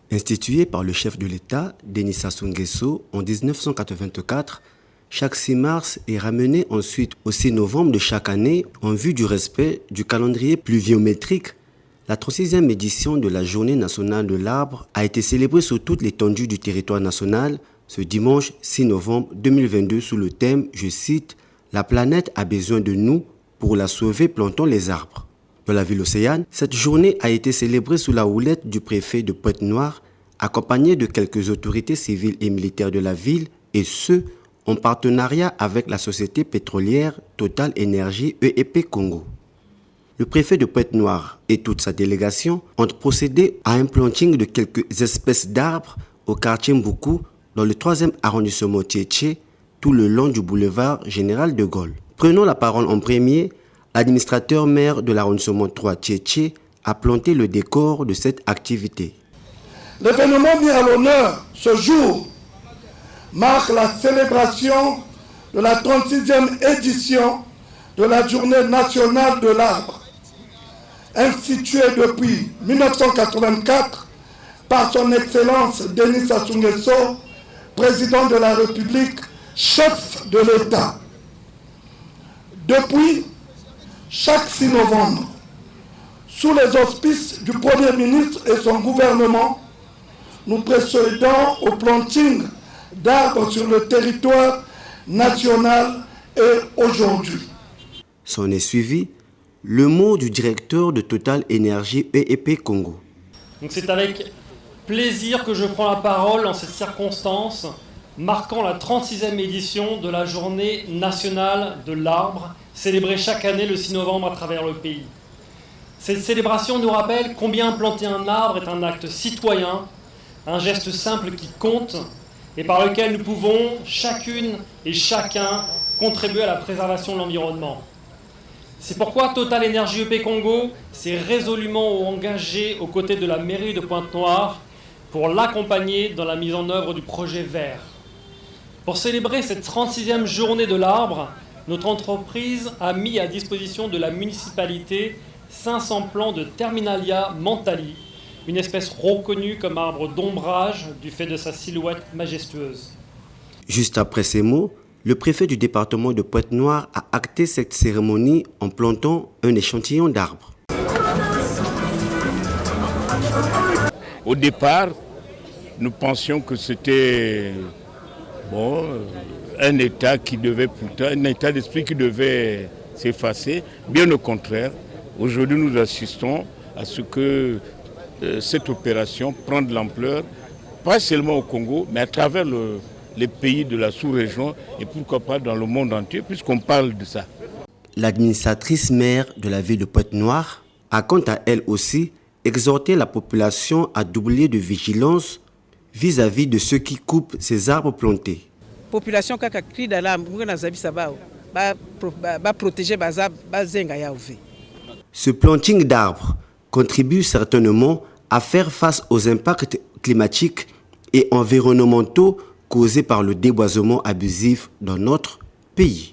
Institué par le chef de l'État, Denis Sassou Nguesso, en 1984, chaque 6 mars est ramené ensuite au 6 novembre de chaque année en vue du respect du calendrier pluviométrique. La 36e édition de la Journée nationale de l'arbre a été célébrée sur toute l'étendue du territoire national ce dimanche 6 novembre 2022 sous le thème, je cite, « La planète a besoin de nous, pour la sauver, plantons les arbres ». Dans la ville océane, cette journée a été célébrée sous la houlette du préfet de Pointe-Noire, accompagné de quelques autorités civiles et militaires de la ville, et ce, en partenariat avec la société pétrolière Total Énergie EEP Congo. Le préfet de Pointe-Noire et toute sa délégation ont procédé à un planting de quelques espèces d'arbres au quartier Mboukou, dans le 3e arrondissement Tchétché, tout le long du boulevard Général de Gaulle. Prenons la parole en premier. L'administrateur maire de l'arrondissement 3 Tchétché a planté le décor de cette activité. L'événement mis à l'honneur ce jour marque la célébration de la 36e édition de la Journée nationale de l'arbre, instituée depuis 1984 par son Excellence Denis Sassou Nguesso, président de la République, chef de l'État. Depuis, chaque 6 novembre, sous les auspices du Premier ministre et son gouvernement, nous procédons au planting d'arbres sur le territoire national et aujourd'hui. S'en est suivi le mot du directeur de Total Énergie EEP Congo. Donc c'est avec plaisir que je prends la parole en cette circonstance, marquant la 36e édition de la Journée nationale de l'arbre, célébrée chaque année le 6 novembre à travers le pays. Cette célébration nous rappelle combien planter un arbre est un acte citoyen, un geste simple qui compte et par lequel nous pouvons, chacune et chacun, contribuer à la préservation de l'environnement. C'est pourquoi Total Énergie EP Congo s'est résolument engagé aux côtés de la mairie de Pointe-Noire pour l'accompagner dans la mise en œuvre du projet vert. Pour célébrer cette 36e journée de l'arbre, notre entreprise a mis à disposition de la municipalité 500 plants de Terminalia mentali, une espèce reconnue comme arbre d'ombrage du fait de sa silhouette majestueuse. Juste après ces mots, le préfet du département de Pointe-Noire a acté cette cérémonie en plantant un échantillon d'arbres. Au départ, nous pensions que c'était un état d'esprit qui devait s'effacer. Bien au contraire, aujourd'hui nous assistons à ce que cette opération prend de l'ampleur, pas seulement au Congo, mais à travers les pays de la sous-région et pourquoi pas dans le monde entier, puisqu'on parle de ça. L'administratrice maire de la ville de Pointe-Noire a quant à elle aussi exhorté la population à doubler de vigilance vis-à-vis de ceux qui coupent ces arbres plantés. Population kaka cri d'alarme ba protéger bazab bazenga ya ouvé. Ce planting d'arbres contribue certainement à faire face aux impacts climatiques et environnementaux causés par le déboisement abusif dans notre pays.